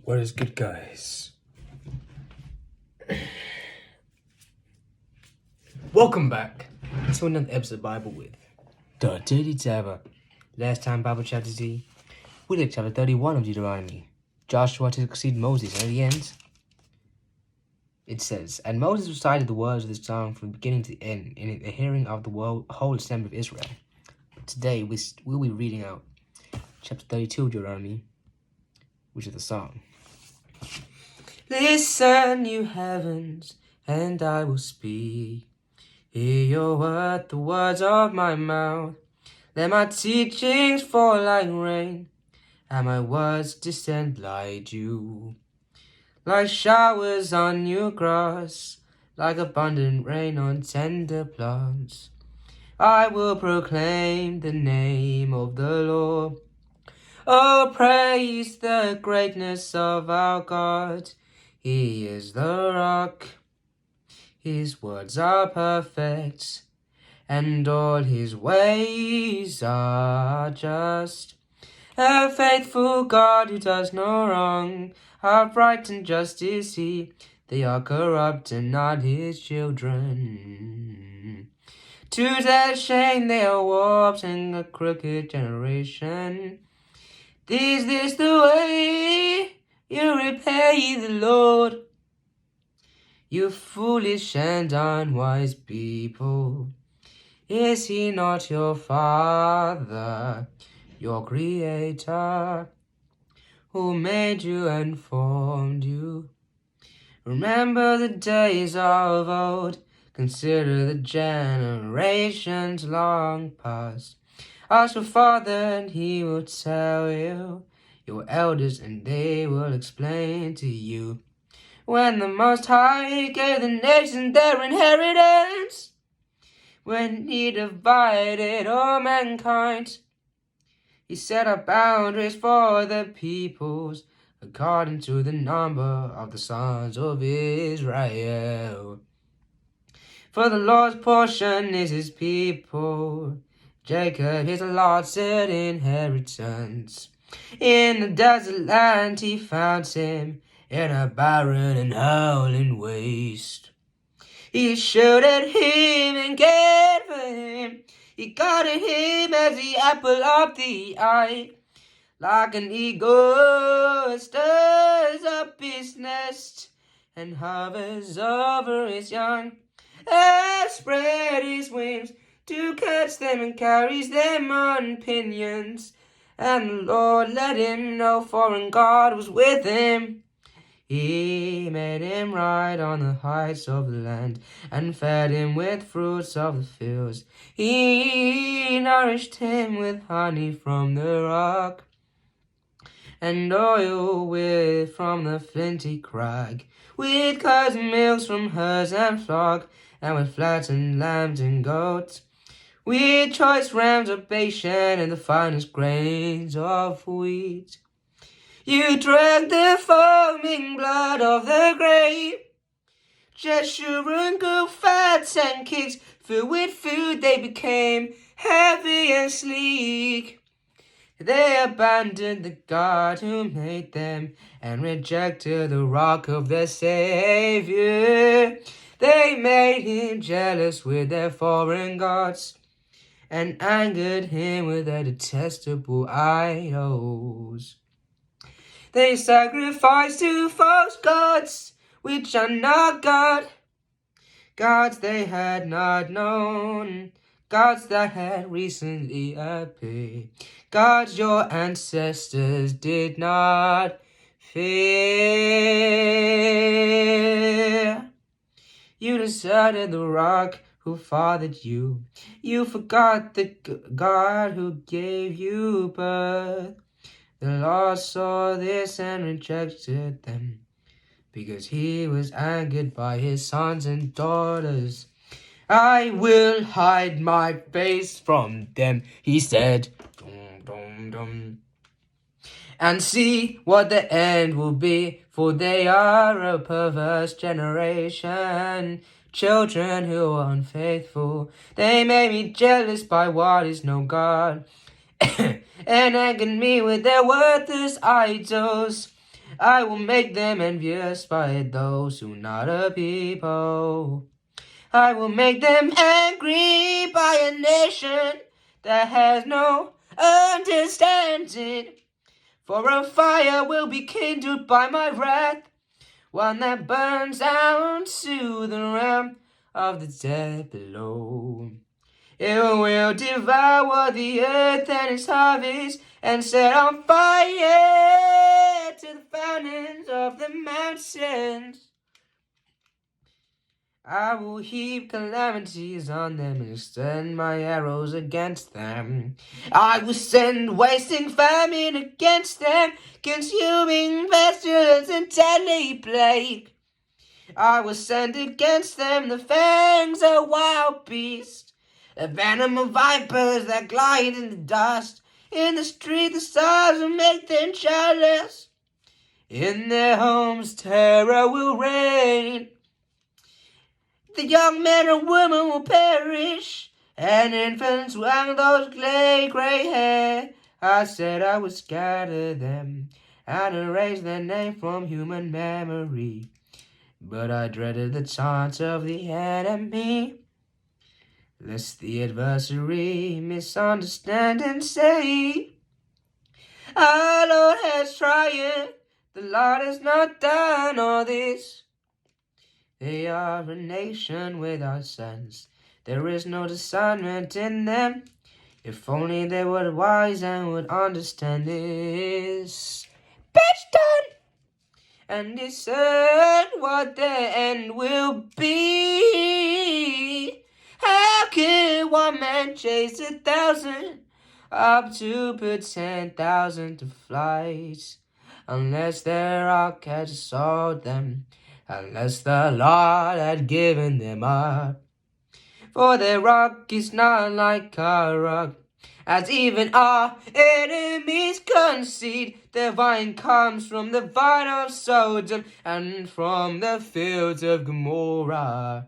What is good, guys? Welcome back to another episode of Bible with the Daily Tabber. Last time Bible chapter Z, we looked at chapter 31 of Deuteronomy. Joshua to succeed Moses, and at the end, it says, "And Moses recited the words of the song from the beginning to the end in the hearing of the whole assembly of Israel." Today, we'll be reading out chapter 32 of Deuteronomy, which is the song. Listen, you heavens, and I will speak. Hear your word, the words of my mouth. Let my teachings fall like rain, and my words descend like dew. Like showers on new grass, like abundant rain on tender plants. I will proclaim the name of the Lord. Oh, praise the greatness of our God. He is the rock. His words are perfect, and all his ways are just. A faithful God who does no wrong, upright and just is he. They are corrupt and not his children. To their shame they are warped in a crooked generation. Is this the way you repay the Lord? You foolish and unwise people, is he not your Father, your Creator, who made you and formed you? Remember the days of old, consider the generations long past. Ask your father and he will tell you, your elders and they will explain to you. When the Most High gave the nations their inheritance, when he divided all mankind, he set up boundaries for the peoples, according to the number of the sons of Israel. For the Lord's portion is his people, Jacob his allotted inheritance. In the desert land he found him, in a barren and howling waste. He shielded him and cared for him. He guarded him as the apple of the eye. Like an eagle stirs up his nest and hovers over his young, and spread his wings to catch them and carries them on pinions. And the Lord let him know foreign God was with him. He made him ride on the heights of the land, and fed him with fruits of the fields. He nourished him with honey from the rock, and oil from the flinty crag, with curds and milks from herds and flock, and with fattened lambs and goats, with choice rams of Bashan and the finest grains of wheat. You drank the foaming blood of the grape. Jeshurun grew fat and kicks, filled with food they became heavy and sleek. They abandoned the God who made them and rejected the rock of their Savior. They made him jealous with their foreign gods and angered him with their detestable idols. They sacrificed to false gods, which are not God, gods they had not known, gods that had recently appeared, gods your ancestors did not fear. You deserted the rock who fathered you. You forgot the God who gave you birth. The Lord saw this and rejected them, because he was angered by his sons and daughters. I will hide my face from them, he said, dum, dum, dum, and see what the end will be, for they are a perverse generation, children who are unfaithful. They made me jealous by what is no God, and angered me with their worthless idols. I will make them envious by those who not a people. I will make them angry by a nation that has no understanding. For a fire will be kindled by my wrath, one that burns down to the realm of the dead below. It will devour the earth and its harvest, and set on fire to the fountains of the mountains. I will heap calamities on them and extend my arrows against them. I will send wasting famine against them, consuming pestilence and deadly plague. I will send against them the fangs of wild beasts, the venom of vipers that glide in the dust. In the street the stars will make them childless. In their homes terror will reign. The young men and women will perish, and infants will those grey hair. I said I would scatter them and erase their name from human memory. But I dreaded the taunts of the enemy, lest the adversary misunderstand and say, our Lord has triumphed, the Lord has not done all this. They are a nation without sense, there is no discernment in them. If only they were wise and would understand this. Bitch done! And discern what their end will be. How can one man chase 1,000 up to put 10,000 to flight? Unless their rock had sold them, unless the Lord had given them up. For their rock is not like our rock, as even our enemies concede. Their vine comes from the vine of Sodom and from the fields of Gomorrah.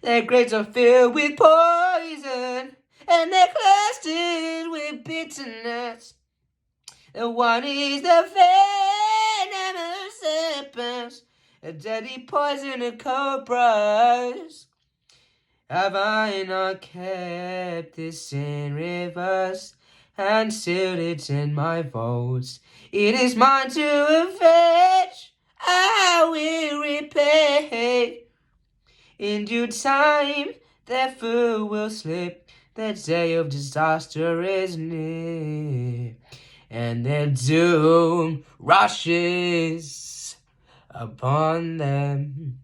Their grapes are filled with poison, and their clusters with bitterness. The one is the venom of serpents, a deadly poison of cobras. Have I not kept this in reverse and sealed it in my vaults? It is mine to avenge, I will repay. In due time their foot will slip, the day of disaster is near, and their doom rushes upon them.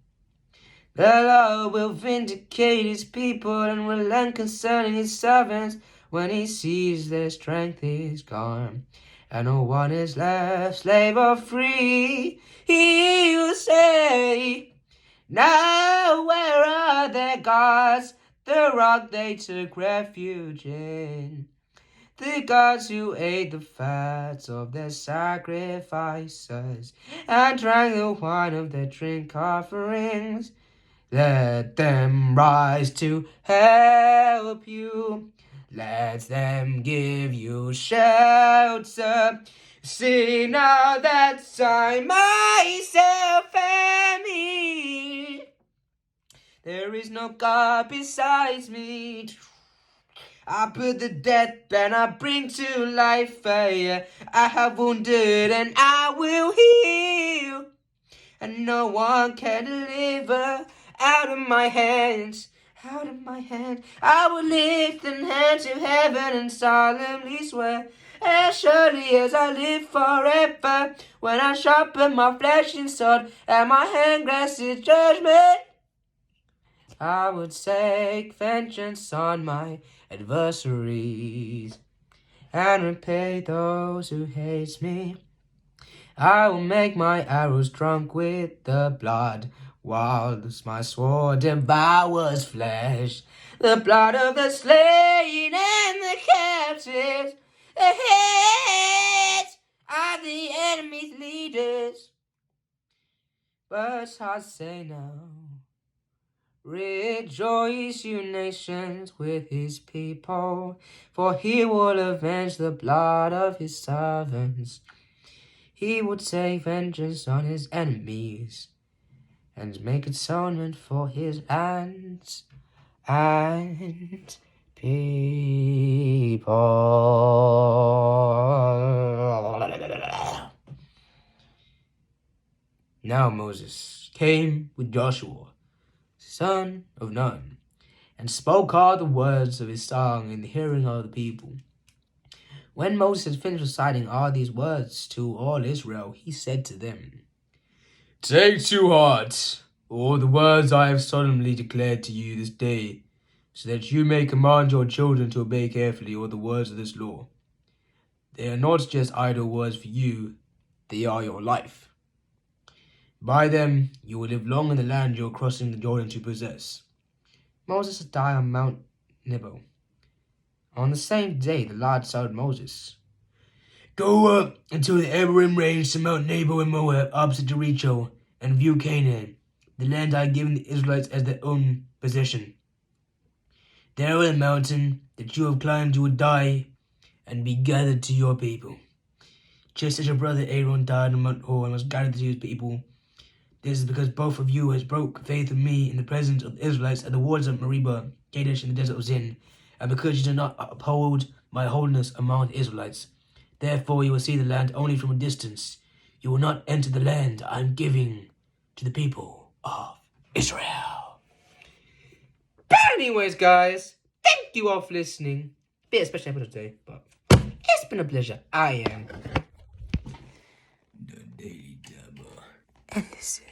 The Lord will vindicate his people and relent concerning his servants when he sees their strength is gone, and no one is left, slave or free. He will say, now where are their gods, the rock they took refuge in? The gods who ate the fats of their sacrifices and drank the wine of their drink offerings. Let them rise to help you. Let them give you shelter. See now that I myself am He. There is no God besides me. I put the dead and I bring to life. I have wounded and I will heal. And no one can deliver out of my hands, out of my hand. I will lift an hand to heaven and solemnly swear, as surely as I live forever, when I sharpen my flashing sword and my hand grasps judgment, I would take vengeance on my adversaries and repay those who hate me. I will make my arrows drunk with the blood, whilst my sword devours flesh. The blood of the slain and the captives, the heads of the enemy's leaders. But I say now, rejoice, you nations, with his people, for he will avenge the blood of his servants. he would take vengeance on his enemies and make atonement for his lands and people. Now Moses came with Joshua, son of Nun, and spoke all the words of his song in the hearing of the people. When Moses had finished reciting all these words to all Israel, he said to them, "Take to heart all the words I have solemnly declared to you this day, so that you may command your children to obey carefully all the words of this law. They are not just idle words for you, they are your life. By them you will live long in the land you are crossing the Jordan to possess." Moses died on Mount Nebo. On the same day, the Lord told Moses, "Go up until the Abiram range to Mount Nebo in Moab, opposite Jericho, and view Canaan, the land I have given the Israelites as their own possession. There on the mountain that you have climbed you will die and be gathered to your people. Just as your brother Aaron died on Mount Hor and was gathered to his people, this is because both of you has broke faith with me in the presence of the Israelites at the waters of Meribah, Kadesh, and the desert of Zin, and because you did not uphold my holiness among the Israelites. Therefore you will see the land only from a distance. You will not enter the land I am giving to the people of Israel." But anyways, guys, thank you all for listening. Bit of a special episode today, but it's been a pleasure. I am the Daily Dabber, and this is